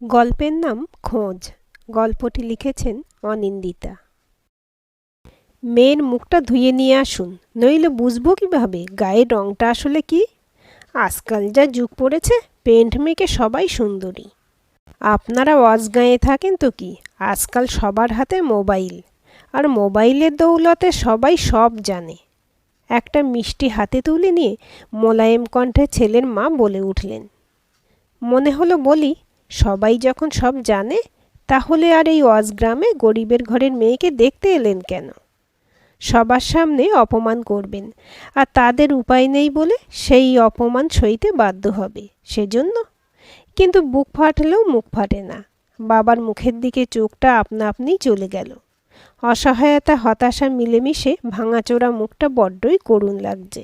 গল্পের নাম খোঁজ। গল্পটি লিখেছেন অনিন্দিতা। মেয়ের মুখটা ধুয়ে নিয়ে আসুন, নইলে বুঝবো কিভাবে গায়ের রংটা আসলে কি। আজকাল যা যুগ পড়েছে, পেন্ট মেখে সবাই সুন্দরী। আপনারা অজগাঁয়ে থাকেন তো কি, আজকাল সবার হাতে মোবাইল, আর মোবাইলের দৌলতে সবাই সব জানে। একটা মিষ্টি হাতে তুলে নিয়ে মোলায়েম কণ্ঠে ছেলের মা বলে উঠলেন। মনে হলো বলি, সবাই যখন সব জানে, তাহলে আর এই অজগ্রামে গরিবের ঘরের মেয়েকে দেখতে এলেন কেন? সবার সামনে অপমান করবেন, আর তাদের উপায় নেই বলে সেই অপমান সইতে বাধ্য হবে সেজন্য। কিন্তু বুক ফাটলেও মুখ ফাটে না। বাবার মুখের দিকে চোখটা আপনা আপনিই চলে গেল। অসহায়তা হতাশা মিলেমিশে ভাঙাচোরা মুখটা বড্ডই করুণ লাগছে।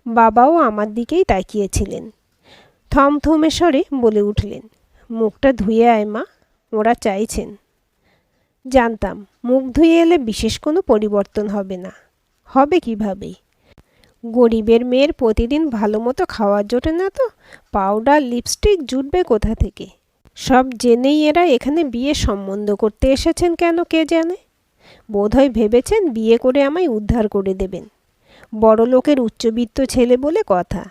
বাবাও আমার দিকেই তাকিয়েছিলেন। থমথমে স্বরে বলে উঠলেন, মুখটা ধুয়ে আয় মা, ওরা চাইছেন। জানতাম মুখ ধুয়ে এলে বিশেষ কোনো পরিবর্তন হবে না। হবে কিভাবে? গরিবের মেয়ের প্রতিদিন ভালো মতো খাওয়া জোটে না তো পাউডার লিপস্টিক জুটবে কোথা থেকে? সব জেনেই এরা এখানে বিয়ে সম্বন্ধ করতে এসেছেন কেন কে জানে। বোধহয় ভেবেছেন বিয়ে করে আমায় উদ্ধার করে দেবেন। বড় লোকের উচ্চবিত্ত ছেলে বলে কথা,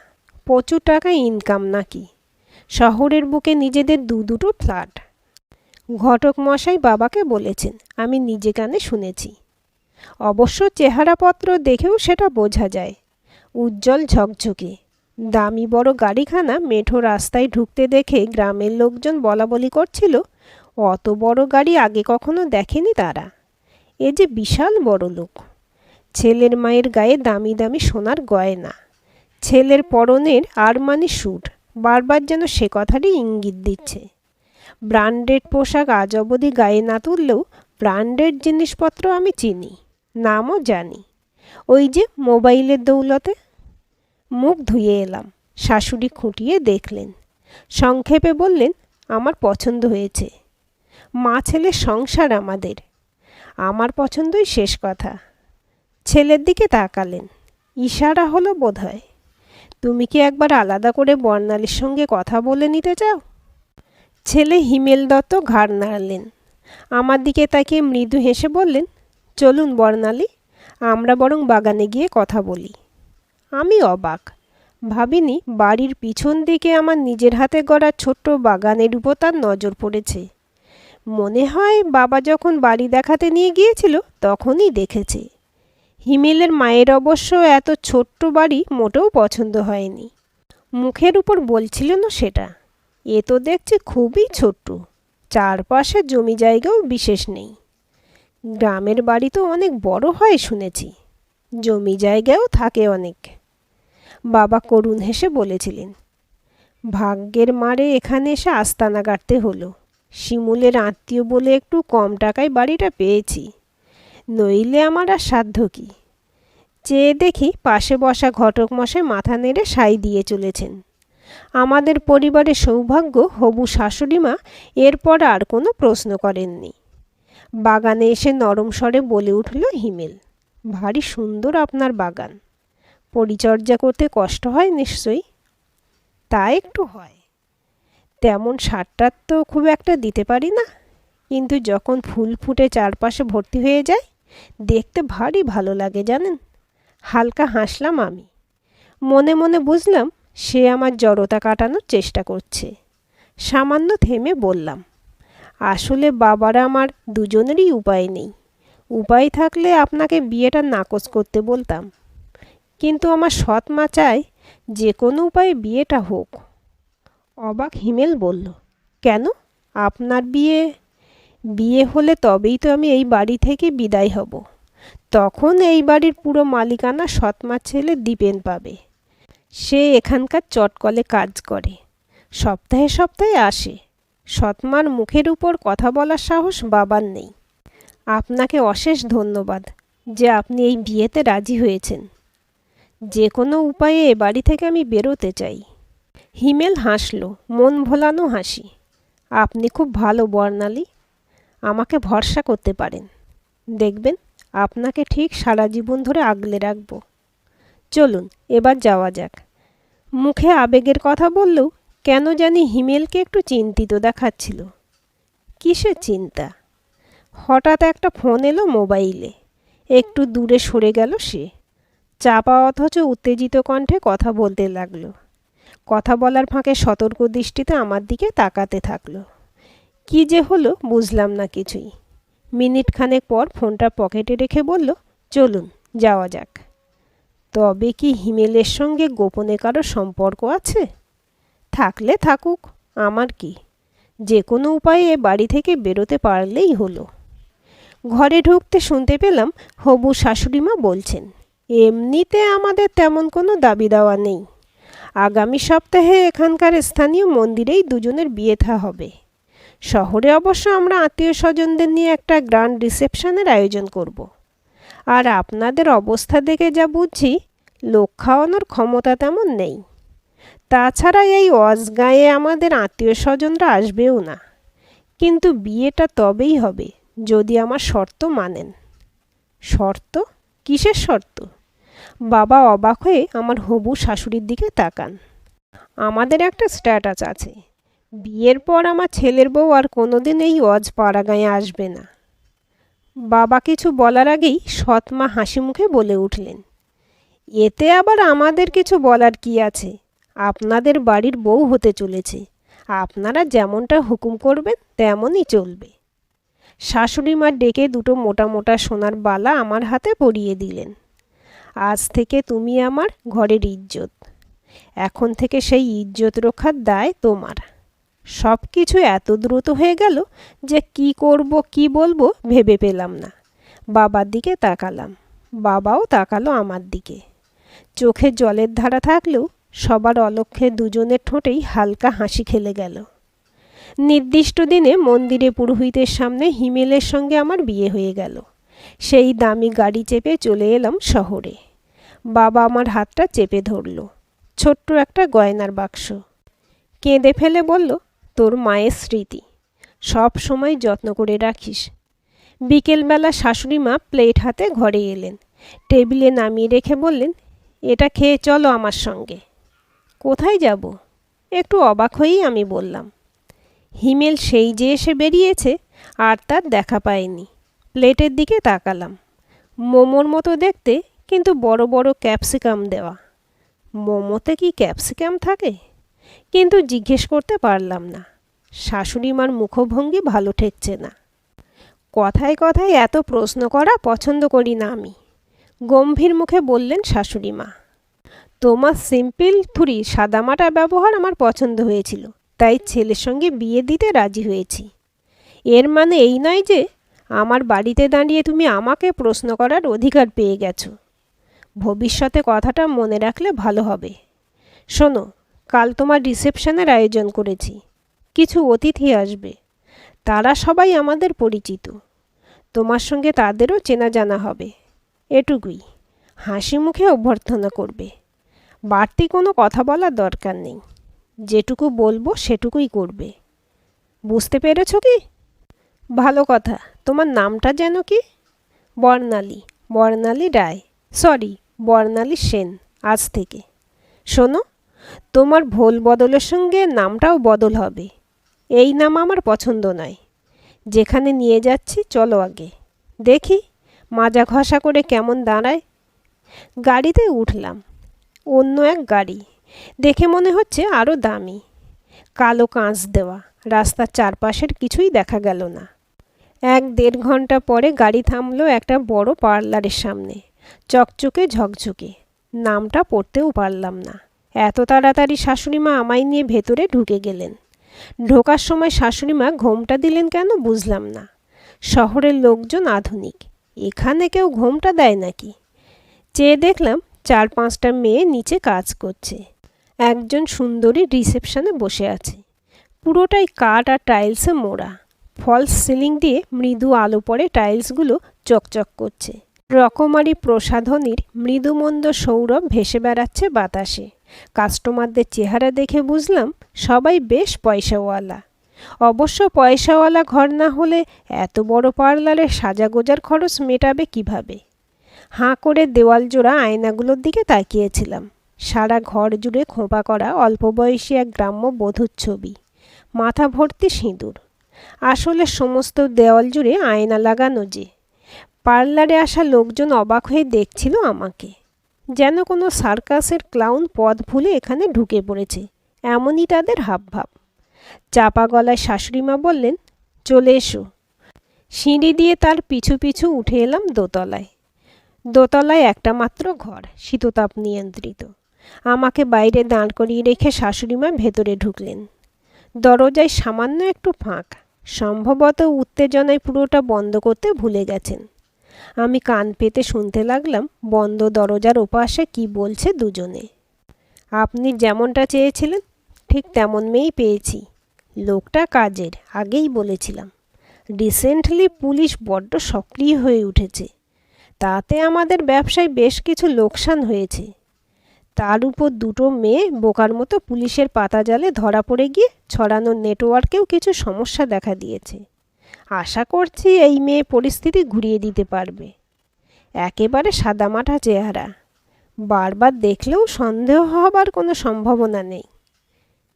প্রচুর টাকা ইনকাম নাকি। শহরের বুকে নিজেদের দুটো ফ্ল্যাট। ঘটক মশাই বাবাকে বলেছেন, আমি নিজে কানে শুনেছি। অবশ্য চেহারাপত্র দেখেও সেটা বোঝা যায়। উজ্জ্বল ঝকঝকে, দামি বড় গাড়িখানা মেঠো রাস্তায় ঢুকতে দেখে গ্রামের লোকজন বলাবলি করছিল, অত বড় গাড়ি আগে কখনো দেখেনি তারা। এ যে বিশাল বড় লোক। ছেলের মায়ের গায়ে দামি দামি সোনার গয়না, ছেলের পরনের আরমানি স্যুট বারবার যেন সে কথারই ইঙ্গিত দিচ্ছে। ব্র্যান্ডেড পোশাক আজ অবধি গায়ে না তুললেও ব্র্যান্ডেড জিনিসপত্র আমি চিনি, নামও জানি। ওই যে মোবাইলের দৌলতে। মুখ ধুয়ে এলাম। শাশুড়ি খুঁটিয়ে দেখলেন, সংক্ষেপে বললেন, আমার পছন্দ হয়েছে। মা ছেলের সংসার আমাদের। আমার পছন্দই শেষ কথা। ছেলের দিকে তাকালেন, ইশারা হলো বোধহয়। তুমি কি একবার আলাদা করে বর্ণালীর সঙ্গে কথা বলে নিতে চাও? ছেলে হিমেল দত্ত ঘাড় নাড়লেন। আমার দিকে তাকিয়ে মৃদু হেসে বললেন, চলুন বর্ণালী, আমরা বরং বাগানে গিয়ে কথা বলি। আমি অবাক। ভাবিনি বাড়ির পিছন দিকে আমার নিজের হাতে গড়া ছোট্ট বাগানের উপর তার নজর পড়েছে। মনে হয় বাবা যখন বাড়ি দেখাতে নিয়ে গিয়েছিল তখনই দেখেছে। হিমেলের মায়ের অবশ্য এত ছোট্ট বাড়ি মোটেও পছন্দ হয়নি। মুখের উপর বলছিল না সেটা। এ তো দেখছি খুবই ছোট্ট, চারপাশে জমি জায়গাও বিশেষ নেই। গ্রামের বাড়ি তো অনেক বড় হয় শুনেছি, জমি জায়গাও থাকে অনেক। বাবা করুণ হেসে বলেছিলেন, ভাগ্যের মারে এখানে এসে আস্তানা গাড়তে হলো। শিমুলের আত্মীয় বলে একটু কম টাকায় বাড়িটা পেয়েছি, নইলে আমার আর সাধ্য কি। চেয়ে দেখি পাশে বসা ঘটক মশাই মাথা নেড়ে সাই দিয়ে চলেছেন। আমাদের পরিবারের সৌভাগ্য হবু শাশুড়িমা এরপর আর কোনো প্রশ্ন করেননি। বাগানে এসে নরম স্বরে বলে উঠল হিমেল, ভারী সুন্দর আপনার বাগান। পরিচর্যা করতে কষ্ট হয় নিশ্চয়ই? তা একটু হয়। তেমন সারটার তো খুব একটা দিতে পারি না, কিন্তু যখন ফুল ফুটে চারপাশে ভর্তি হয়ে যায় দেখতে ভারী ভালো লাগে জানেন। হালকা হাসলাম আমি। মনে মনে বুঝলাম সে আমার জড়তা কাটানোর চেষ্টা করছে। সামান্য থেমে বললাম, আসলে বাবারা আমার দুজনেরই উপায় নেই। উপায় থাকলে আপনাকে বিয়েটা নাকচ করতে বলতাম, কিন্তু আমার সৎ মা চায় যে কোনো উপায়ে বিয়েটা হোক। অবাক হিমেল বলল, কেন? আপনার বিয়ে? বিয়ে হলে তবেই তো আমি এই বাড়ি থেকে বিদায় হব। তখন এই বাড়ির পুরো মালিকানা সৎমার ছেলে দীপেন পাবে। সে এখানকার চটকলে কাজ করে, সপ্তাহে সপ্তাহে আসে। সৎমার মুখের উপর কথা বলার সাহস বাবার নেই। আপনাকে অশেষ ধন্যবাদ যে আপনি এই বিয়েতে রাজি হয়েছেন। যে কোনো উপায়ে এ বাড়ি থেকে আমি বেরোতে চাই। হিমেল হাসল, মন ভোলানো হাসি। আপনি খুব ভালো বর্ণালী, আমাকে ভরসা করতে পারেন। দেখবেন আপনাকে ঠিক সারা জীবন ধরে আগলে রাখব। চলুন এবার যাওয়া যাক। মুখে আবেগের কথা বললেও কেন জানি হিমেলকে একটু চিন্তিত দেখাচ্ছিল। কিসের চিন্তা? হঠাৎ একটা ফোন এলো মোবাইলে। একটু দূরে সরে গেল সে। চাপা অথচ উত্তেজিত কণ্ঠে কথা বলতে লাগলো। কথা বলার ফাঁকে সতর্ক দৃষ্টিতে আমার দিকে তাকাতে থাকলো। কি যে হলো বুঝলাম না কিছুই। মিনিট খানেক পর ফোনটা পকেটে রেখে বলল, চলুন যাওয়া যাক। তবে কি হিমেলের সঙ্গে গোপনে কারো সম্পর্ক আছে? থাকলে থাকুক, আমার কি। যে কোনো উপায়ে এ বাড়ি থেকে বেরোতে পারলেই হলো। ঘরে ঢুকতে শুনতে পেলাম হবু শাশুড়িমা বলছেন, এমনিতে আমাদের তেমন কোনো দাবি দেওয়া নেই। আগামী সপ্তাহে এখানকার স্থানীয় মন্দিরেই দুজনের বিয়ে থা হবে। শহরে অবশ্য আমরা আত্মীয় স্বজনদের নিয়ে একটা গ্র্যান্ড রিসেপশনের আয়োজন করব। আর আপনাদের অবস্থা দেখে যা বুঝছি, লোক খাওয়ানোর ক্ষমতা তেমন নেই। তাছাড়া এই অজগাঁয়ে আমাদের আত্মীয় স্বজনরা আসবেও না। কিন্তু বিয়েটা তবেই হবে যদি আমার শর্ত মানেন। শর্ত? কিসের শর্ত? বাবা অবাক হয়ে আমার হবু শাশুড়ির দিকে তাকান। আমাদের একটা স্ট্যাটাস আছে, বিয়ের পর আমার ছেলের বউ আর কোনোদিন এই অজ পাড়াগাঁয়ে আসবে না। বাবা কিছু বলার আগেই সৎমা হাসি মুখে বলে উঠলেন, এতে আবার আমাদের কিছু বলার কি আছে? আপনাদের বাড়ির বউ হতে চলেছে, আপনারা যেমনটা হুকুম করবেন তেমনই চলবে। শাশুড়ি মা ডেকে দুটো মোটা মোটা সোনার বালা আমার হাতে পরিয়ে দিলেন। আজ থেকে তুমি আমার ঘরের ইজ্জত। এখন থেকে সেই ইজ্জত রক্ষার দায় তোমার। সব কিছু এত দ্রুত হয়ে গেল যে কি করব কি বলবো ভেবে পেলাম না। বাবার দিকে তাকালাম, বাবাও তাকালো আমার দিকে। চোখে জলের ধারা থাকলেও সবার অলক্ষ্যে দুজনের ঠোঁটেই হালকা হাসি খেলে গেল। নির্দিষ্ট দিনে মন্দিরে পুরোহিতের সামনে হিমেলের সঙ্গে আমার বিয়ে হয়ে গেল। সেই দামি গাড়ি চেপে চলে এলাম শহরে। বাবা আমার হাতটা চেপে ধরল। ছোট্ট একটা গয়নার বাক্স। কেঁদে ফেলে বলল, তোর মায়ের স্মৃতি, সব সময় যত্ন করে রাখিস। বিকেলবেলা শাশুড়ি মা প্লেট হাতে ঘরে এলেন। টেবিলে নামিয়ে রেখে বললেন, এটা খেয়ে চলো আমার সঙ্গে। কোথায় যাব? একটু অবাক হয়েই আমি বললাম। হিমেল সেই যে এসে বেরিয়েছে, আর তার দেখা পায়নি। প্লেটের দিকে তাকালাম। মোমোর মতো দেখতে, কিন্তু বড় বড় ক্যাপসিকাম দেওয়া। মোমোতে কি ক্যাপসিকাম থাকে? কিন্তু জিজ্ঞেস করতে পারলাম না। শাশুড়ি মার মুখভঙ্গি ভালো ঠেকছে না। কথায় কথায় এত প্রশ্ন করা পছন্দ করি না আমি। গম্ভীর মুখে বললেন শাশুড়ি মা, তোমার সিম্পল থুরি সাদামাটা ব্যবহার আমার পছন্দ হয়েছিল, তাই ছেলের সঙ্গে বিয়ে দিতে রাজি হয়েছি। এর মানে এই নয় যে আমার বাড়িতে দাঁড়িয়ে তুমি আমাকে প্রশ্ন করার অধিকার পেয়ে গেছো। ভবিষ্যতে কথাটা মনে রাখলে ভালো হবে। শোনো, কাল তোমার রিসেপশনের আয়োজন করেছি। কিছু অতিথি আসবে। তারা সবাই আমাদের পরিচিত। তোমার সঙ্গে তাদেরও চেনা জানা হবে। এটুকুই। হাসি মুখে অভ্যর্থনা করবে। বাড়তি কোনো কথা বলার দরকার নেই। যেটুকু বলবো সেটুকুই করবে। বুঝতে পেরেছ কি? ভালো কথা। তোমার নামটা যেন কি? বর্ণালী। বর্ণালী রায়, সরি বর্ণালী সেন, আজ থেকে। শোনো, তোমার ভোল বদলের সঙ্গে নামটাও বদল হবে। এই নাম আমার পছন্দ নয়। যেখানে নিয়ে যাচ্ছি চলো আগে, দেখি মাজা ঘষা করে কেমন দাঁড়ায়। গাড়িতে উঠলাম। অন্য এক গাড়ি। দেখে মনে হচ্ছে আরও দামি। কালো কাঁচ দেওয়া। রাস্তার চারপাশের কিছুই দেখা গেল না। 1-1.5 ঘন্টা পরে গাড়ি থামলো একটা বড় পার্লারের সামনে। চকচকে ঝকঝকে। নামটা পড়তেও পারলাম না। এত তাড়াতাড়ি শাশুড়িমা আমায় নিয়ে ভেতরে ঢুকে গেলেন। ঢোকার সময় শাশুড়িমা ঘোমটা দিলেন কেন বুঝলাম না। শহরের লোকজন আধুনিক, এখানে কেউ ঘোমটা দেয় নাকি? চেয়ে দেখলাম 4-5টা মেয়ে নিচে কাজ করছে। একজন সুন্দরী রিসেপশনে বসে আছে। পুরোটাই কাঠ আর টাইলসে মোড়া। ফলস সিলিং দিয়ে মৃদু আলো পড়ে টাইলসগুলো চকচক করছে। রকমারি প্রসাধনীর মৃদুমন্দ সৌরভ ভেসে বেড়াচ্ছে বাতাসে। কাস্টমারদের চেহারা দেখে বুঝলাম সবাই বেশ পয়সাওয়ালা। অবশ্য পয়সাওয়ালা ঘর না হলে এত বড় পার্লারে সাজাগোজার খরচ মেটাবে কিভাবে? হাঁ করে দেওয়াল জোড়া আয়নাগুলোর দিকে তাকিয়েছিলাম। সারা ঘর জুড়ে খোঁপা করা অল্প বয়সী এক গ্রাম্য বধূর ছবি, মাথা ভর্তি সিঁদুর। আসলে সমস্ত দেওয়াল জুড়ে আয়না লাগানো যে। পার্লারে আসা লোকজন অবাক হয়ে দেখছিল আমাকে, যেন কোনো সার্কাসের ক্লাউন পথ ভুলে এখানে ঢুকে পড়েছে, এমনই তাদের হাবভাব। চাপা গলায় শাশুড়িমা বললেন, চলে এসো। সিঁড়ি দিয়ে তার পিছু পিছু উঠে এলাম দোতলায়। দোতলায় একটা মাত্র ঘর, শীততাপ নিয়ন্ত্রিত। আমাকে বাইরে দাঁড় করিয়ে রেখে শাশুড়িমা ভেতরে ঢুকলেন। দরজায় সামান্য একটু ফাঁক, সম্ভবত উত্তেজনায় পুরোটা বন্ধ করতে ভুলে গেছেন। আমি কান পেতে শুনতে লাগলাম বন্ধ দরজার ওপাশে কি বলছে দুজনে। আপনি যেমনটা চেয়েছিলেন ঠিক তেমন মেয়েই পেয়েছি। লোকটা কাজের, আগেই বলেছিলাম। রিসেন্টলি পুলিশ বড্ড সক্রিয় হয়ে উঠেছে, তাতে আমাদের ব্যবসায় বেশ কিছু লোকসান হয়েছে। তার উপর দুটো মেয়ে বোকার মতো পুলিশের পাতা জালে ধরা পড়ে গিয়ে ছড়ানো নেটওয়ার্কেও কিছু সমস্যা দেখা দিয়েছে। আশা করছি এই মেয়ে পরিস্থিতি ঘুরিয়ে দিতে পারবে। একেবারে সাদামাটা চেহারা, বারবার দেখলেও সন্দেহ হবার কোনো সম্ভাবনা নেই।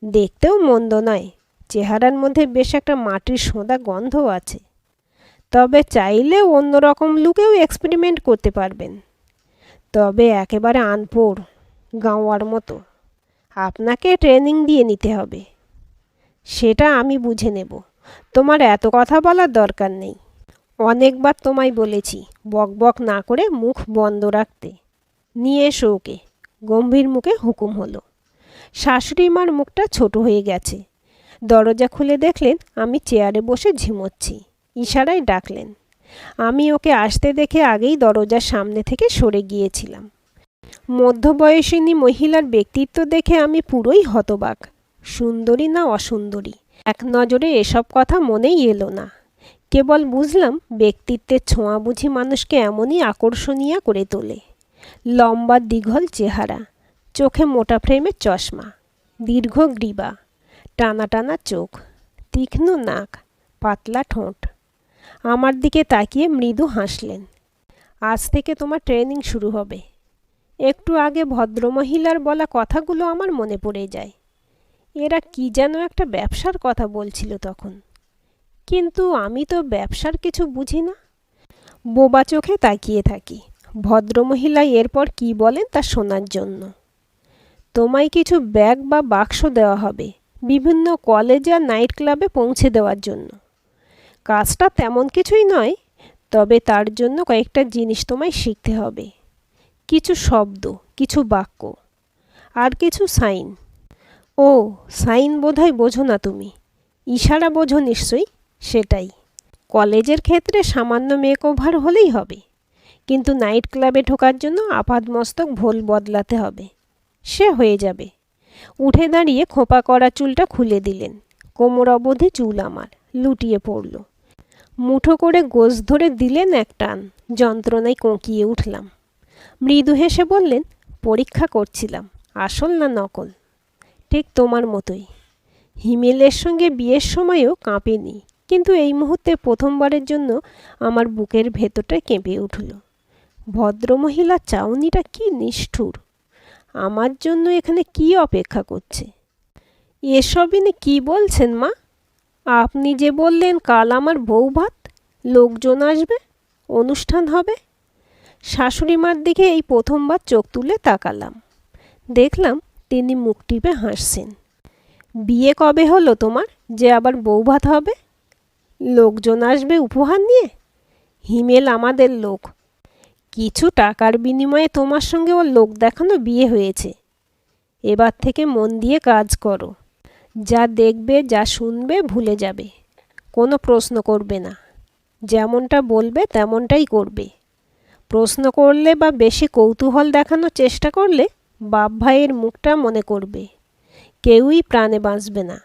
দেখতেও মন্দ নয়, চেহারার মধ্যে বেশ একটা মাটির সোঁদা গন্ধ আছে। তবে চাইলে অন্যরকম লুকেও এক্সপেরিমেন্ট করতে পারবেন। তবে একেবারে আনপড়, গাঁওয়ার মতো। আপনাকে ট্রেনিং দিয়ে নিতে হবে। সেটা আমি বুঝে নেব, তোমার এত কথা বলার দরকার নেই। অনেকবার তোমায় বলেছি বকবক না করে মুখ বন্ধ রাখতে। নিয়ে এসো ওকে, গম্ভীর মুখে হুকুম হলো। শাশুড়িমার মুখটা ছোট হয়ে গেছে। দরজা খুলে দেখলেন আমি চেয়ারে বসে ঝিমোচ্ছি। ইশারায় ডাকলেন। আমি ওকে আসতে দেখে আগেই দরজার সামনে থেকে সরে গিয়েছিলাম। মধ্যবয়সিনী মহিলার ব্যক্তিত্ব দেখে আমি পুরোই হতবাক। সুন্দরী না অসুন্দরী এক নজরে এসব কথা মনেই এলো না। কেবল বুঝলাম ব্যক্তিত্বের ছোঁয়া বুঝি মানুষকে এমনই আকর্ষণীয় করে তোলে। লম্বা দীঘল চেহারা, চোখে মোটা ফ্রেমের চশমা, দীর্ঘ গ্রীবা, টানা টানা চোখ, তীক্ষ্ণ নাক, পাতলা ঠোঁট। আমার দিকে তাকিয়ে মৃদু হাসলেন। আজ থেকে তোমার ট্রেনিং শুরু হবে। একটু আগে ভদ্রমহিলার বলা কথাগুলো আমার মনে পড়ে যায়। এরা কি যেন একটা ব্যবসার কথা বলছিল তখন, কিন্তু আমি তো ব্যবসার কিছু বুঝি না। বোবা চোখে তাকিয়ে থাকি ভদ্রমহিলা এরপর কি বলেন তা শোনার জন্য। তোমায় কিছু ব্যাগ বা বাক্স দেওয়া হবে বিভিন্ন কলেজ আর নাইট ক্লাবে পৌঁছে দেওয়ার জন্য। কাজটা তেমন কিছুই নয়, তবে তার জন্য কয়েকটা জিনিস তোমায় শিখতে হবে। কিছু শব্দ, কিছু বাক্য, আর কিছু সাইন। ও, সাইন বোধহয় বোঝো না তুমি, ইশারা বোঝো নিশ্চয়ই। সেটাই। কলেজের ক্ষেত্রে সামান্য মেকওভার হলেই হবে, কিন্তু নাইট ক্লাবে ঢোকার জন্য আপাদমস্তক ভোল বদলাতে হবে। সে হয়ে যাবে। উঠে দাঁড়িয়ে খোঁপা করা চুলটা খুলে দিলেন। কোমর অবধি চুল আমার লুটিয়ে পড়ল। মুঠো করে গোঁজ ধরে দিলেন এক টান। যন্ত্রণায় কোঁকিয়ে উঠলাম। মৃদু হেসে বললেন, পরীক্ষা করছিলাম আসল না নকল। ঠিক তোমার মতোই। হিমেলের সঙ্গে বিয়ের সময়ও কাঁপেনি, কিন্তু এই মুহূর্তে প্রথমবারের জন্য আমার বুকের ভেতরটা কেঁপে উঠল। ভদ্রমহিলা চাউনিটা কি নিষ্ঠুর। আমার জন্য এখানে কি অপেক্ষা করছে? এসবই কি বলছেন মা? আপনি যে বললেন কাল আমার বউ ভাত, লোকজন আসবে, অনুষ্ঠান হবে। শাশুড়িমার দিকে এই প্রথমবার চোখ তুলে তাকালাম। দেখলাম তিনি মুখ টিপে হাসছেন। বিয়ে কবে হলো তোমার যে আবার বউ ভাত হবে? লোকজন আসবে উপহার নিয়ে? হিমেল আমাদের লোক। কিছু টাকার বিনিময়ে তোমার সঙ্গে ওর লোক দেখানো বিয়ে হয়েছে। এবার থেকে মন দিয়ে কাজ করো। যা দেখবে যা শুনবে ভুলে যাবে। কোনো প্রশ্ন করবে না। যেমনটা বলবে তেমনটাই করবে। প্রশ্ন করলে বা বেশি কৌতূহল দেখানোর চেষ্টা করলে বাপ ভাইয়ের মুখটা মনে করবে। কেউই প্রাণে বাঁচবে না,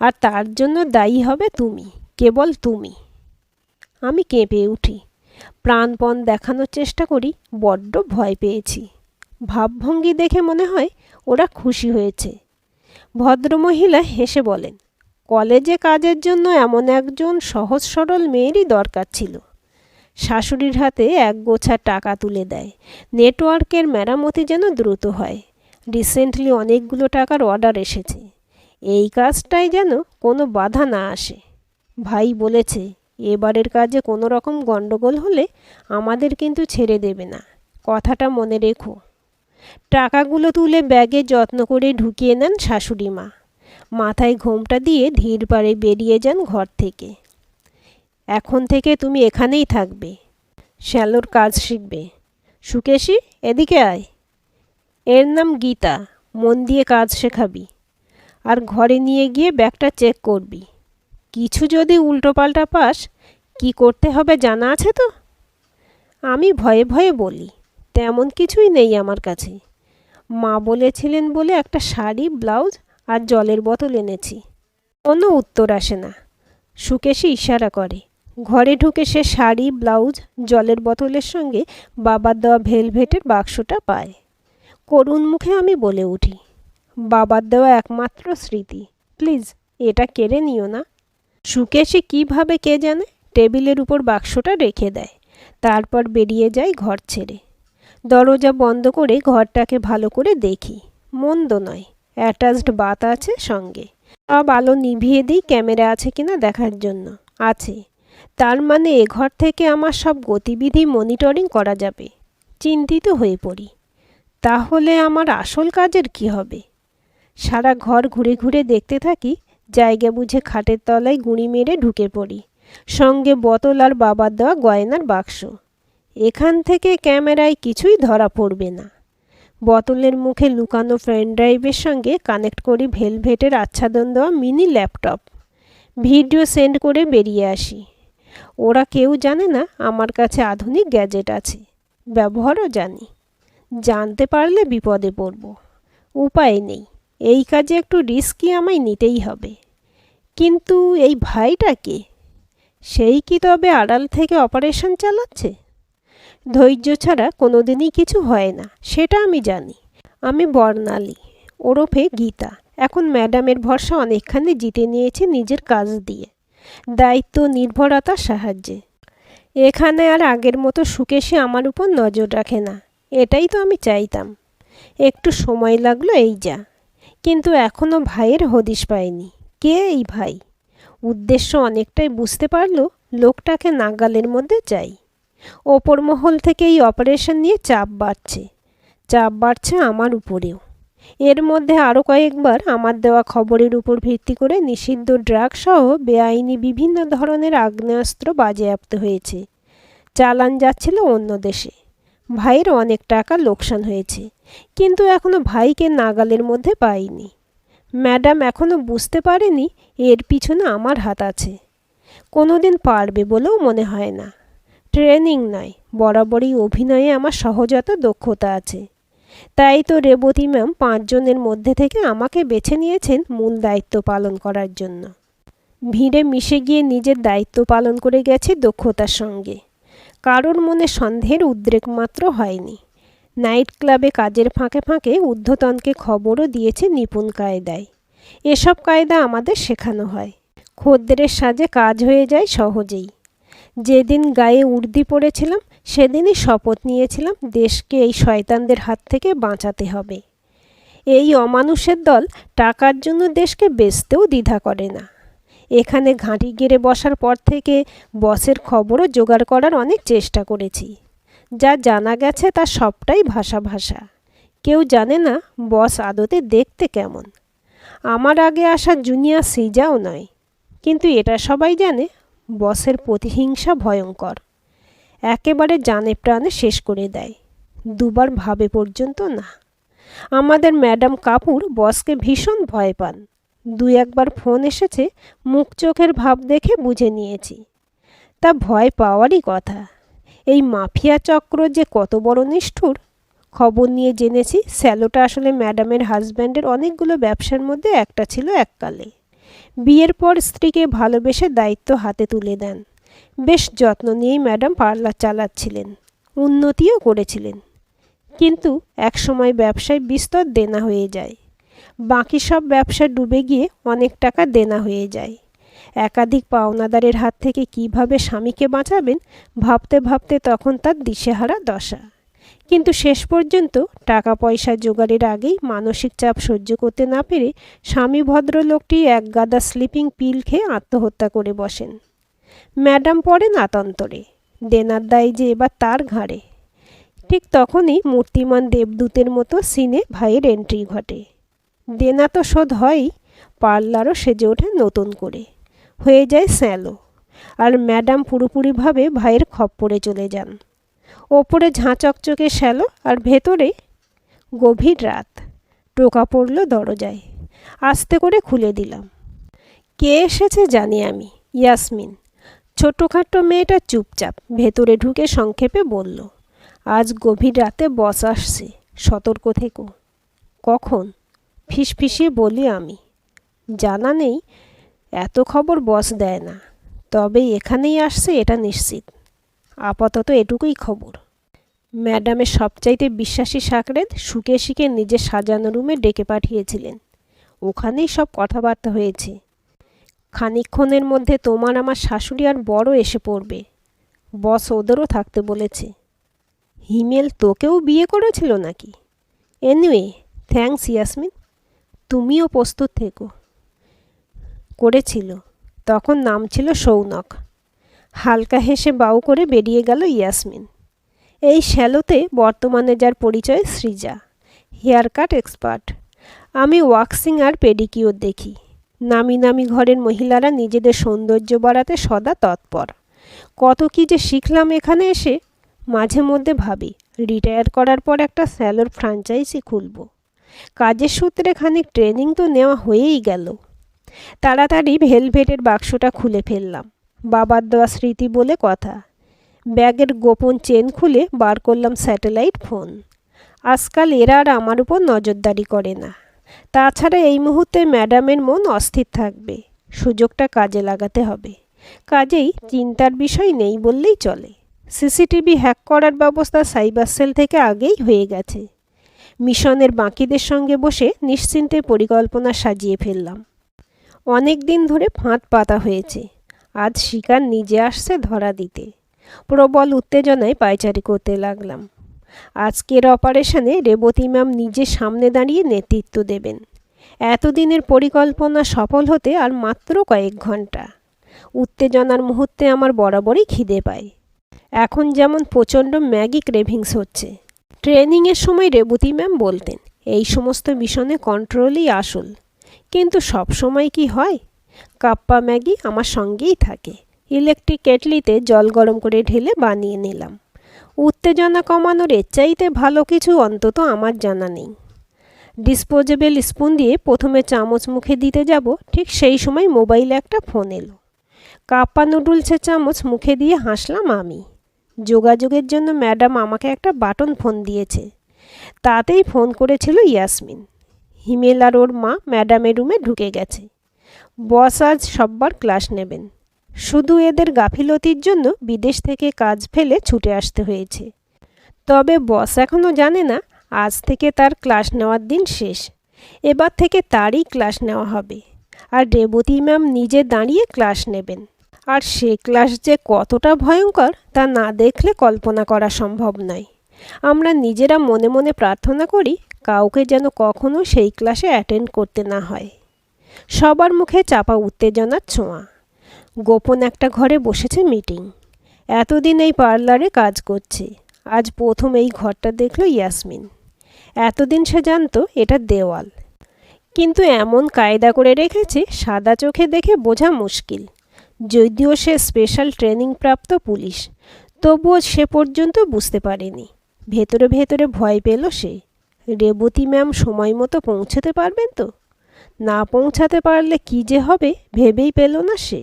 আর তার জন্য দায়ী হবে তুমি, কেবল তুমি। আমি কেঁপে উঠি। প্রাণপণ দেখানোর চেষ্টা করি, বড্ড ভয় পেয়েছি। ভাবভঙ্গি দেখে মনে হয় ওরা খুশি হয়েছে। ভদ্রমহিলা হেসে বলেন, কলেজে কাজের জন্য এমন একজন সহজ সরল মেয়েরই দরকার ছিল। শাশুড়ির হাতে এক গোছা টাকা তুলে দেয়। নেটওয়ার্কের মেরামতি যেন দ্রুত হয়। রিসেন্টলি অনেকগুলো টাকার অর্ডার এসেছে। এই কাজটায় যেন কোনো বাধা না আসে। ভাই বলেছে এবারের কাজে কোনো রকম গণ্ডগোল হলে আমাদের কিন্তু ছেড়ে দেবে না, কথাটা মনে রেখো। টাকাগুলো তুলে ব্যাগে যত্ন করে ঢুকিয়ে নেন শাশুড়ি মা। মাথায় ঘোমটা দিয়ে ধীর পায়ে বেরিয়ে যান ঘর থেকে। এখন থেকে তুমি এখানেই থাকবে, শ্যালোর কাজ শিখবে। সুকেশী, এদিকে আয়। এর নাম গীতা, মন দিয়ে কাজ শেখাবি। আর ঘরে নিয়ে গিয়ে ব্যাগটা চেক করবি। কিছু যদি উল্টোপাল্টা পাস, কি করতে হবে জানা আছে তো? আমি ভয়ে ভয়ে বলি, তেমন কিছুই নেই আমার কাছে। মা বলেছিলেন বলে একটা শাড়ি, ব্লাউজ আর জলের বোতল এনেছি। কোনো উত্তর আসে না। সুকেশী ইশারা করে। ঘরে ঢুকে সে শাড়ি, ব্লাউজ, জলের বোতলের সঙ্গে বাবার দেওয়া ভেলভেটের বাক্সটা পায়। করুণ মুখে আমি বলে উঠি, বাবার দেওয়া একমাত্র স্মৃতি, প্লিজ এটা কেড়ে নিও না। সুকেশী কীভাবে কে জানে টেবিলের উপর বাক্সটা রেখে দেয়, তারপর বেরিয়ে যায় ঘর ছেড়ে। দরজা বন্ধ করে ঘরটাকে ভালো করে দেখি। মন্দ নয়, অ্যাটাচড বাথ আছে সঙ্গে। সব আলো নিভিয়ে দিই ক্যামেরা আছে কিনা দেখার জন্য। আছে। তার মানে এ ঘর থেকে আমার সব গতিবিধি মনিটরিং করা যাবে। চিন্তিত হয়ে পড়ি, তাহলে আমার আসল কাজের কি হবে? সারা ঘর ঘুরে ঘুরে দেখতে থাকি। জায়গা বুঝে খাটের তলায় গুঁড়ি মেরে ঢুকে পড়ি, সঙ্গে বোতল আর বাবার দেওয়া গয়নার বাক্স। এখান থেকে ক্যামেরায় কিছুই ধরা পড়বে না। বোতলের মুখে লুকানো পেন ড্রাইভের সঙ্গে কানেক্ট করি ভেলভেটের আচ্ছাদন দেওয়া মিনি ল্যাপটপ। ভিডিও সেন্ড করে বেরিয়ে আসি। ওরা কেউ জানে না আমার কাছে আধুনিক গ্যাজেট আছে, ব্যবহারও জানি। জানতে পারলে বিপদে পড়ব। উপায় নেই, এই কাজে একটু রিস্কই আমায় নিতেই হবে। কিন্তু এই ভাইটা কে? সেই কি তবে আড়াল থেকে অপারেশন চালাচ্ছে? ধৈর্য ছাড়া কোনোদিনই কিছু হয় না, সেটা আমি জানি। আমি বর্ণালী, ওরফে গীতা। এখন ম্যাডামের ভরসা অনেকখানি জিতে নিয়েছি নিজের কাজ দিয়ে, দায়িত্ব নির্ভরতার সাহায্যে। এখানে আর আগের মতো সুকেশী আমার উপর নজর রাখে না, এটাই তো আমি চাইতাম। একটু সময় লাগলো এই যা, কিন্তু এখনও ভাইয়ের হদিশ পাইনি। কে এই ভাই? উদ্দেশ্য অনেকটাই বুঝতে পারলো লোকটাকে নাগালের মধ্যে চাই। ওপর মহল থেকে এই অপারেশন নিয়ে চাপ বাড়ছে আমার উপরেও। এর মধ্যে আরও কয়েকবার আমার দেওয়া খবরের উপর ভিত্তি করে নিষিদ্ধ ড্রাগ সহ বেআইনি বিভিন্ন ধরনের আগ্নেয়াস্ত্র বাজেয়াপ্ত হয়েছে। চালান যাচ্ছিল অন্য দেশে। ভাইয়ের অনেক টাকা লোকসান হয়েছে, কিন্তু এখনও ভাইকে নাগালের মধ্যে পাইনি। ম্যাডাম এখনও বুঝতে পারেনি এর পিছনে আমার হাত আছে। কোনোদিন পারবে বলেও মনে হয় না। ট্রেনিং নয়, বরাবরই অভিনয়ে আমার সহজাত দক্ষতা আছে। তাই তো রেবতী ম্যাম 5 জনের মধ্যে থেকে আমাকে বেছে নিয়েছেন মূল দায়িত্ব পালন করার জন্য। ভিড়ে মিশে গিয়ে নিজের দায়িত্ব পালন করে গেছে দক্ষতার সঙ্গে। কারোর মনে সন্দেহের উদ্রেক মাত্র হয়নি। নাইট ক্লাবে কাজের ফাঁকে ফাঁকে ঊর্ধ্বতনকে খবরও দিয়েছে নিপুণ কায়দায়। এসব কায়দা আমাদের শেখানো হয়। খদ্দেরের সাজে কাজ হয়ে যায় সহজেই। যেদিন গায়ে উর্দি পড়েছিলাম সেদিনই শপথ নিয়েছিলাম দেশকে এই শয়তানদের হাত থেকে বাঁচাতে হবে। এই অমানুষের দল টাকার জন্য দেশকে বেচতেও দ্বিধা করে না। এখানে ঘাঁটি গেড়ে বসার পর থেকে বসের খবরও জোগাড় করার অনেক চেষ্টা করেছি। যা জানা গেছে তার সবটাই ভাষা। কেউ জানে না বস আদতে দেখতে কেমন। আমার আগে আসা জুনিয়র সিজাও নয়, কিন্তু এটা সবাই জানে বসের প্রতিহিংসা ভয়ঙ্কর। একেবারে জানে প্রাণে শেষ করে দেয়। দুবার ভাবে পর্যন্ত না। আমাদের ম্যাডাম কাপুর বসকে ভীষণ ভয় পান। 2-1বার ফোন এসেছে, মুখ চোখের ভাব দেখে বুঝে নিয়েছি। তা ভয় পাওয়ারই কথা। এই মাফিয়া চক্র যে কত বড় নিষ্ঠুর। খবর নিয়ে জেনেছি স্যালোটা আসলে ম্যাডামের হাজব্যান্ডের অনেকগুলো ব্যবসার মধ্যে একটা ছিল এককালে। বিয়ের পর স্ত্রীকে ভালোবেসে দায়িত্ব হাতে তুলে দেন। বেশ যত্ন নিয়েই ম্যাডাম পার্লার চালাচ্ছিলেন, উন্নতিও করেছিলেন। কিন্তু একসময় ব্যবসায় বিস্তর দেনা হয়ে যায়। বাকি সব ব্যবসা ডুবে গিয়ে অনেক টাকা দেনা হয়ে যায়। একাধিক পাওনাদারের হাত থেকে কিভাবে স্বামীকে বাঁচাবেন ভাবতে ভাবতে তখন তার দিশেহারা দশা। কিন্তু শেষ পর্যন্ত টাকা পয়সা জোগাড়ের আগেই মানসিক চাপ সহ্য করতে না পেরে স্বামী ভদ্রলোকটি এক গাদা স্লিপিং পিল খেয়ে আত্মহত্যা করে বসেন। ম্যাডাম পড়েন আতন্তরে, দেনার দায় যে এবার তার ঘাড়ে। ঠিক তখনই মূর্তিমান দেবদূতের মতো সিনে ভাইয়ের এন্ট্রি ঘটে। দেনা তো শোধ হয়ই, পার্লারও সেজে ওঠে নতুন করে, হয়ে যায় স্যালো। আর ম্যাডাম পুরোপুরিভাবে ভাইয়ের খপ্পরে চলে যান। ওপরে ঝাঁ চকচকে শ্যালো আর ভেতরে গভীর রাত। টোকা পড়ল দরজায়, আস্তে করে খুলে দিলাম। কে এসেছে জানি আমি, ইয়াসমিন। ছোটোখাটো মেয়েটা চুপচাপ ভেতরে ঢুকে সংক্ষেপে বলল, আজ গভীর রাতে বস আসছে, সতর্ক থেকো। কখন? ফিসফিসিয়ে বলি আমি। জানা নেই, এত খবর বস দেয় না, তবে এখানেই আসছে এটা নিশ্চিত। আপাতত এটুকুই খবর। ম্যাডামের সবচাইতে বিশ্বাসী সাকরেদ শুকে শিখে নিজের সাজানো রুমে ডেকে পাঠিয়েছিলেন। ওখানেই সব কথাবার্তা হয়েছে। খানিকক্ষণের মধ্যে তোমার আমার শাশুড়ি আর বড় এসে পড়বে। বস ওদেরও থাকতে বলেছে। হিমেল তোকেও বিয়ে করেছিল নাকি? এনিওয়ে, থ্যাঙ্কস ইয়াসমিন, তুমিও প্রস্তুত থেকো। করেছিল, তখন নাম ছিল সৌনক। হালকা হেসে বাউ করে বেরিয়ে গেল ইয়াসমিন। এই শ্যালোতে বর্তমানে যার পরিচয় সৃজা, হেয়ার কাট এক্সপার্ট। আমি ওয়াক্সিং আর পেডিকিওর দেখি। নামি নামি ঘরের মহিলারা নিজেদের সৌন্দর্য বাড়াতে সদা তৎপর। কত কি যে শিখলাম এখানে এসে। মাঝে মধ্যে ভাবি রিটায়ার করার পর একটা স্যালোর ফ্র্যাঞ্চাইজি খুলব। কাজের সূত্রে খানিক ট্রেনিং তো নেওয়া হয়েই গেল। তাড়াতাড়ি ভেলভেটের বাক্সটা খুলে ফেললাম। বাবার দেওয়া স্মৃতি বলে কথা। ব্যাগের গোপন চেন খুলে বার করলাম স্যাটেলাইট ফোন। আজকাল এরা আর আমার উপর নজরদারি করে না। তাছাড়া এই মুহূর্তে ম্যাডামের মন অস্থির থাকবে। সুযোগটা কাজে লাগাতে হবে। কাজেই চিন্তার বিষয় নেই বললেই চলে। সিসিটিভি হ্যাক করার ব্যবস্থা সাইবার সেল থেকে আগেই হয়ে গেছে। মিশনের বাকিদের সঙ্গে বসে নিশ্চিন্তে পরিকল্পনা সাজিয়ে ফেললাম। অনেক দিন ধরে ফাঁদ পাতা হয়েছে। আজ শিকার নিজে আসছে ধরা দিতে। প্রবল উত্তেজনায় পায়চারি করতে লাগলাম। আজকের অপারেশনে রেবতী ম্যাম নিজে সামনে দাঁড়িয়ে নেতৃত্ব দেবেন। এতদিনের পরিকল্পনা সফল হতে আর মাত্র কয়েক ঘন্টা। উত্তেজনার মুহূর্তে আমার বরাবরই খিদে পায়। এখন যেমন প্রচণ্ড ম্যাগি ক্রেভিংস হচ্ছে। ট্রেনিংয়ের সময় রেবতী ম্যাম বলতেন, এই সমস্ত মিশনে কন্ট্রোলই আসল। কিন্তু সব সময় কি হয়? কাপ্পা ম্যাগি আমার সঙ্গেই থাকে। ইলেকট্রিক কেটলিতে জল গরম করে ঢেলে বানিয়ে নিলাম। উত্তেজনা কমানোর এর চাইতে ভালো কিছু অন্তত আমার জানা নেই। ডিসপোজেবল স্পুন দিয়ে প্রথমে চামচ মুখে দিতে যাব, ঠিক সেই সময় মোবাইলে একটা ফোন এলো। কাপ্পা নুডলসের চামচ মুখে দিয়ে হাসলাম আমি। যোগাযোগের জন্য ম্যাডাম আমাকে একটা বাটন ফোন দিয়েছে। তাতেই ফোন করেছিল ইয়াসমিন। হিমেল আর ওর মা ম্যাডামের রুমে ঢুকে গেছে। বস আজ সববার ক্লাস নেবেন। শুধু এদের গাফিলতির জন্য বিদেশ থেকে কাজ ফেলে ছুটে আসতে হয়েছে। তবে বস এখনও জানে না আজ থেকে তার ক্লাস নেওয়ার দিন শেষ। এবার থেকে তারই ক্লাস নেওয়া হবে। আর রেবতী ম্যাম নিজে দাঁড়িয়ে ক্লাস নেবেন। আর সে ক্লাস যে কতটা ভয়ঙ্কর তা না দেখলে কল্পনা করা সম্ভব নয়। আমরা নিজেরা মনে মনে প্রার্থনা করি কাউকে যেন কখনো সেই ক্লাসে অ্যাটেন্ড করতে না হয়। সবার মুখে চাপা উত্তেজনার ছোঁয়া। গোপন একটা ঘরে বসেছে মিটিং। এতদিন এই পার্লারে কাজ করছে। আজ প্রথম এই ঘরটা দেখল ইয়াসমিন। এতদিন সে জানতো এটা দেওয়াল, কিন্তু এমন কায়দা করে রেখেছে সাদা চোখে দেখে বোঝা মুশকিল। যদিও সে স্পেশাল ট্রেনিং প্রাপ্ত পুলিশ, তবুও সে পর্যন্ত বুঝতে পারেনি। ভেতরে ভেতরে ভয় পেল সে। রেবতী ম্যাম সময় মতো পৌঁছতে পারবেন তো? না পৌঁছাতে পারলে কী যে হবে ভেবেই পেল না সে।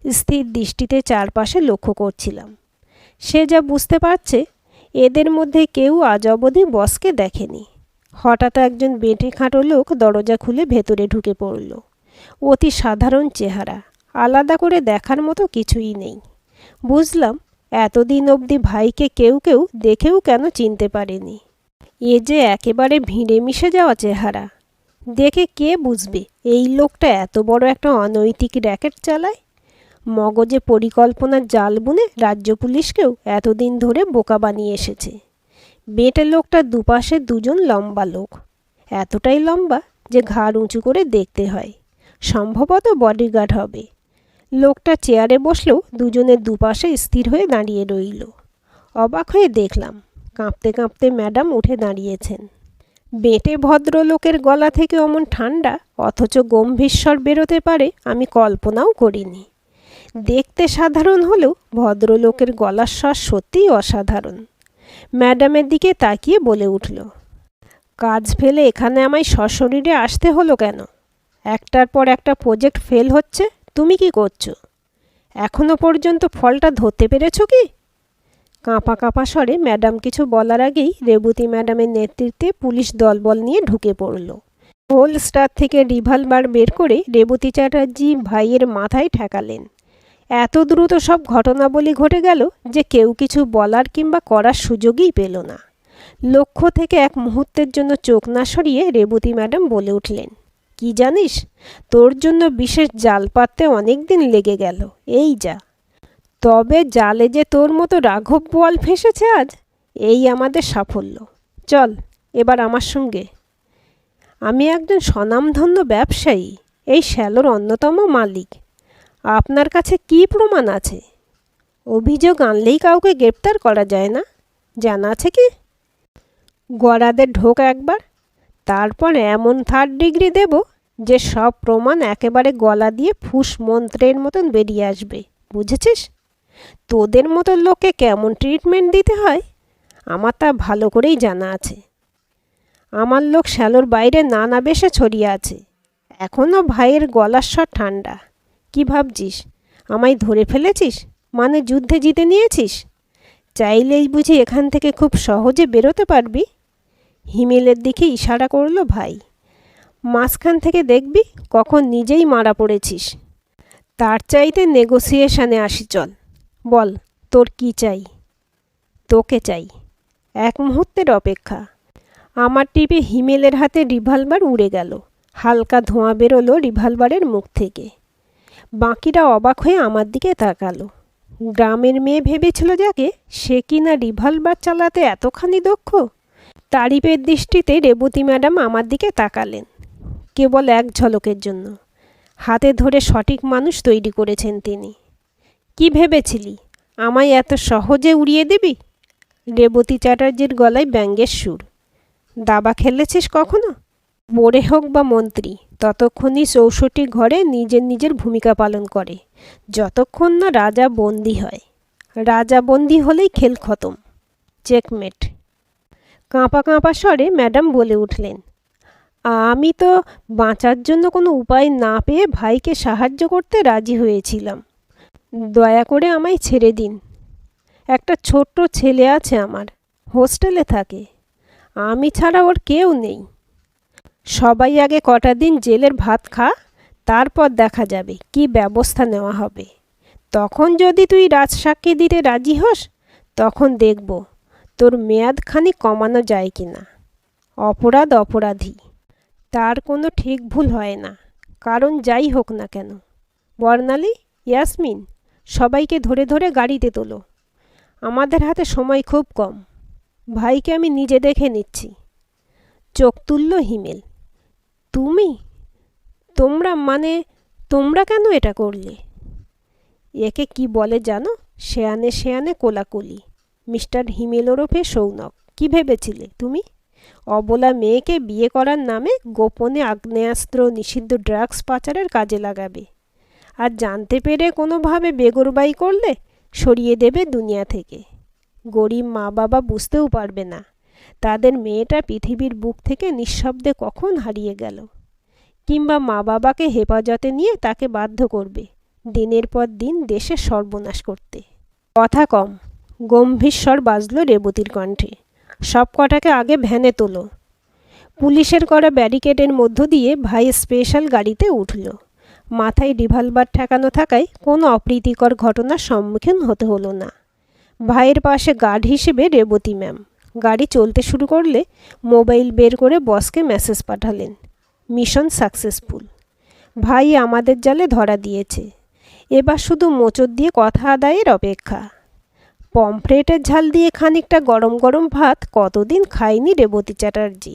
স্থির দৃষ্টিতে চারপাশে লক্ষ্য করছিলাম। সে যা বুঝতে পারছে, এদের মধ্যে কেউ আজ অবধি বসকে দেখেনি। হঠাৎ একজন বেঁটে খাটো লোক দরজা খুলে ভেতরে ঢুকে পড়ল। অতি সাধারণ চেহারা, আলাদা করে দেখার মতো কিছুই নেই। বুঝলাম এতদিন অবধি ভাইকে কেউ কেউ দেখেও কেন চিনতে পারেনি। এ যে একেবারে ভিড়ে মিশে যাওয়া চেহারা। দেখে কে বুঝবে এই লোকটা এত বড় একটা অনৈতিক র্যাকেট চালায়? মগজে পরিকল্পনার জাল বুনে রাজ্য পুলিশকেও এতদিন ধরে বোকা বানিয়ে এসেছে। বেঁটে লোকটার দুপাশে দুজন লম্বা লোক, এতটাই লম্বা যে ঘাড় উঁচু করে দেখতে হয়। সম্ভবত বডিগার্ড হবে। লোকটা চেয়ারে বসলেও দুজনের দুপাশে স্থির হয়ে দাঁড়িয়ে রইল। অবাক হয়ে দেখলাম, কাঁপতে কাঁপতে ম্যাডাম উঠে দাঁড়িয়েছেন। বেঁটে ভদ্রলোকের গলা থেকে অমন ঠান্ডা অথচ গম্ভীর স্বর বেরোতে পারে আমি কল্পনাও করিনি। দেখতে সাধারণ হলেও ভদ্রলোকের গলার স্বর সত্যিই অসাধারণ। ম্যাডামের দিকে তাকিয়ে বলে উঠল, কাজ ফেলে এখানে আমায় সশরীরে আসতে হলো কেন? একটার পর একটা প্রজেক্ট ফেল হচ্ছে, তুমি কি করছো? এখনো পর্যন্ত ফলটা ধরতে পেরেছো কি? কাঁপা কাঁপা স্বরে ম্যাডাম কিছু বলার আগেই রেবতী ম্যাডামের নেতৃত্বে পুলিশ দলবল নিয়ে ঢুকে পড়ল। হোল স্টার থেকে রিভলভার বের করে রেবতী চ্যাটার্জি ভাইয়ের মাথায় ঠেকালেন। এত দ্রুত সব ঘটনাবলী ঘটে গেল যে কেউ কিছু বলার কিংবা করার সুযোগই পেল না। লক্ষ্য থেকে এক মুহূর্তের জন্য চোখ না সরিয়ে রেবতী ম্যাডাম বলে উঠলেন, কি জানিস, তোর জন্য বিশেষ জাল পাততে অনেক দিন লেগে গেল, এই যা। তবে জালে যে তোর মতো রাঘব বোয়াল ফেসেছে আজ, এই আমাদের সাফল্য। চল এবার আমার সঙ্গে। আমি একজন স্বনামধন্য ব্যবসায়ী, এই শ্যালোর অন্যতম মালিক। আপনার কাছে কি প্রমাণ আছে? অভিযোগ আনলেই কাউকে গ্রেপ্তার করা যায় না, জানা আছে কি? গড়াদের ঢোক একবার, তারপর এমন থার্ড ডিগ্রি দেব যে সব প্রমাণ একেবারে গলা দিয়ে ফুস মন্ত্রের মতন বেরিয়ে আসবে, বুঝেছিস? তোদের মতো লোককে কেমন ট্রিটমেন্ট দিতে হয় আমার তা ভালো করেই জানা আছে। আমার লোক শ্যালোর বাইরে নানা বেশে ছড়িয়ে আছে। এখনও ভাইয়ের গলার স্বর ঠান্ডা। কি ভাবছিস, আমায় ধরে ফেলেছিস মানে যুদ্ধে জিতে নিয়েছিস? চাইলেই বুঝি এখান থেকে খুব সহজে বেরোতে পারবি? হিমেলের দিকে ইশারা করল ভাই। মাঝখান থেকে দেখবি কখন নিজেই মারা পড়েছিস। তার চাইতে নেগোসিয়েশনে আসি, চল। বল তোর কি চাই? তোকে চাই। এক মুহূর্তের অপেক্ষা। আমার টিপে হিমেলের হাতে রিভলভার উড়ে গেল। হালকা ধোঁয়া বেরোলো রিভলভারের মুখ থেকে। বাকিরা অবাক হয়ে আমার দিকে তাকালো। গ্রামের মেয়ে ভেবেছিল যাকে, সে কিনা রিভলভার চালাতে এতখানি দক্ষ। তারিফের দৃষ্টিতে রেবতী ম্যাডাম আমার দিকে তাকালেন, কেবল এক ঝলকের জন্য। হাতে ধরে সঠিক মানুষ তৈরি করেছেন তিনি। কি ভেবেছিলি আমায় এত সহজে উড়িয়ে দিবি? রেবতী চ্যাটার্জির গলায় ব্যঙ্গের সুর। দাবা খেলেছিস কখনো? বোরে হোক বা মন্ত্রী, ততক্ষণই ৬৪ ঘরে নিজের নিজের ভূমিকা পালন করে, যতক্ষণ না রাজা বন্দী হয়। রাজা বন্দী হলেই খেল খতম, চেকমেট। কাঁপা কাঁপা স্বরে ম্যাডাম বলে উঠলেন, আমি তো বাঁচার জন্য কোনো উপায় না পেয়ে ভাইকে সাহায্য করতে রাজি হয়েছিলাম। দয়া করে আমায় ছেড়ে দিন। একটা ছোট্ট ছেলে আছে আমার, হোস্টেলে থাকে। আমি ছাড়া ওর কেউ নেই। সবাই আগে কটা দিন জেলের ভাত খা, তারপর দেখা যাবে কি ব্যবস্থা নেওয়া হবে। তখন যদি তুই রাজসাক্ষী দিতে রাজি হোস, তখন দেখব তোর মেয়াদখানি কমানো যায় কি না। অপরাধ অপরাধী, তার কোনো ঠিক ভুল হয় না, কারণ যাই হোক না কেন। বর্ণালী, ইয়াসমিন, সবাইকে ধরে ধরে গাড়িতে তোলো। আমাদের হাতে সময় খুব কম। ভাইকে আমি নিজে দেখে নিচ্ছি। চোখ তুলল হিমেল। তুমি? তোমরা মানে তোমরা কেন এটা করলে? একে কি বলে জানো? শেয়ানে শেয়ানে কোলাকুলি। মিস্টার হিমেল ওরফে সৌনক। কি ভেবেছিলে তুমি? অবলা মেয়েকে বিয়ে করার নামে গোপনে আগ্নেয়াস্ত্র নিষিদ্ধ ড্রাগস পাচারের কাজে লাগাবে, আর জানতে পেরে কোনোভাবে বেগরবাই করলে সরিয়ে দেবে দুনিয়া থেকে। গরিব মা বাবা বুঝতেও পারবে না তাদের মেয়েটা পৃথিবীর বুক থেকে নিঃশব্দে কখন হারিয়ে গেল, কিংবা মা বাবাকে হেফাজতে নিয়ে তাকে বাধ্য করবে দিনের পর দিন দেশের সর্বনাশ করতে। কথা কম, গম্ভীর স্বর বাজল রেবতীর কণ্ঠে। সব কটাকে আগে ভ্যানে তোলো। পুলিশের করা ব্যারিকেডের মধ্য দিয়ে ভাই স্পেশাল গাড়িতে উঠল। মাথায় রিভলভার ঠেকানো থাকায় কোনো অপ্রীতিকর ঘটনার সম্মুখীন হতে হলো না। ভাইয়ের পাশে গার্ড হিসেবে রেবতী ম্যাম। গাড়ি চলতে শুরু করলে মোবাইল বের করে বসকে মেসেজ পাঠালেন, মিশন সাকসেসফুল। ভাই আমাদের জালে ধরা দিয়েছে, এবার শুধু মোচড় দিয়ে কথা আদায়ের অপেক্ষা। পমফ্রেটের ঝাল দিয়ে খানিকটা গরম গরম ভাত কতদিন খায়নি রেবতী চ্যাটার্জি।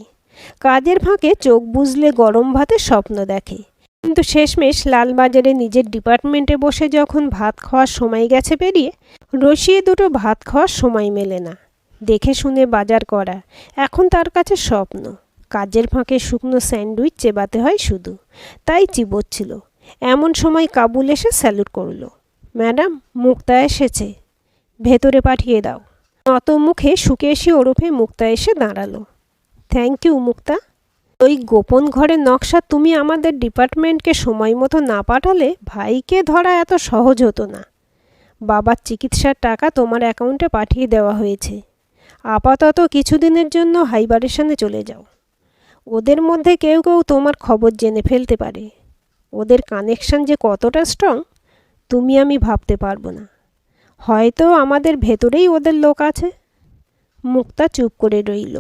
কাজের ফাঁকে চোখ বুজলে গরম ভাতের স্বপ্ন দেখে, কিন্তু শেষমেশ লালবাজারে নিজের ডিপার্টমেন্টে বসে যখন ভাত খাওয়ার সময় গেছে পেরিয়ে, রসিয়ে দুটো ভাত খাওয়ার সময় মেলে না। দেখে শুনে বাজার করা এখন তার কাছে স্বপ্ন। কাজের ফাঁকে শুকনো স্যান্ডউইচ চেবাতে হয় শুধু, তাই চিবোচ্ছিল। এমন সময় কাবুল এসে স্যালুট করলো। ম্যাডাম, মুক্তা এসেছে, ভেতরে পাঠিয়ে দাও। নত মুখে সুকেশী ওরফে মুক্তা এসে দাঁড়ালো। থ্যাংক ইউ মুক্তা। ওই গোপন ঘরের নকশা তুমি আমাদের ডিপার্টমেন্টকে সময় মতো না পাঠালে ভাইকে ধরা এত সহজ হতো না। বাবার চিকিৎসার টাকা তোমার অ্যাকাউন্টে পাঠিয়ে দেওয়া হয়েছে। আপাতত কিছুদিনের জন্য হাইবারেশনে চলে যাও। ওদের মধ্যে কেউ কেউ তোমার খবর জেনে ফেলতে পারে। ওদের কানেকশন যে কতটা স্ট্রং তুমি আমি ভাবতে পারবো না। হয়তো আমাদের ভেতরেই ওদের লোক আছে। মুক্তা চুপ করে রইল।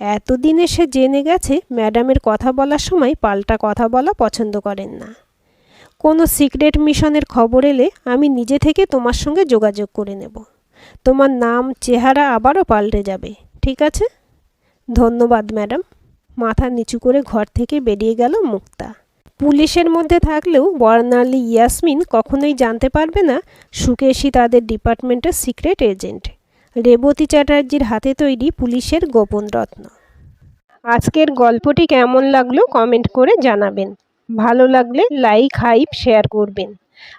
এতদিনে সে জেনে গেছে ম্যাডামের কথা বলার সময় পাল্টা কথা বলা পছন্দ করেন না। কোনো সিক্রেট মিশনের খবর এলে আমি নিজে থেকে তোমার সঙ্গে যোগাযোগ করে নেব। তোমার নাম চেহারা আবারও পাল্টে যাবে, ঠিক আছে? ধন্যবাদ ম্যাডাম। মাথা নিচু করে ঘর থেকে বেরিয়ে গেল মুক্তা। পুলিশের মধ্যে থাকলেও বর্ণালী ইয়াসমিন কখনোই জানতে পারবে না সুকেশী তাদের ডিপার্টমেন্টের সিক্রেট এজেন্ট, রেবতী চ্যাটার্জির হাতে তৈরি পুলিশের গোপন রত্ন। আজকের গল্পটি কেমন লাগলো কমেন্ট করে জানাবেন। ভালো লাগলে লাইক, হাইপ, শেয়ার করবেন।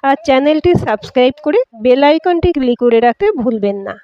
আর চ্যানেলটি সাবস্ক্রাইব করে বেল আইকনটি ক্লিক করে রাখতে ভুলবেন না।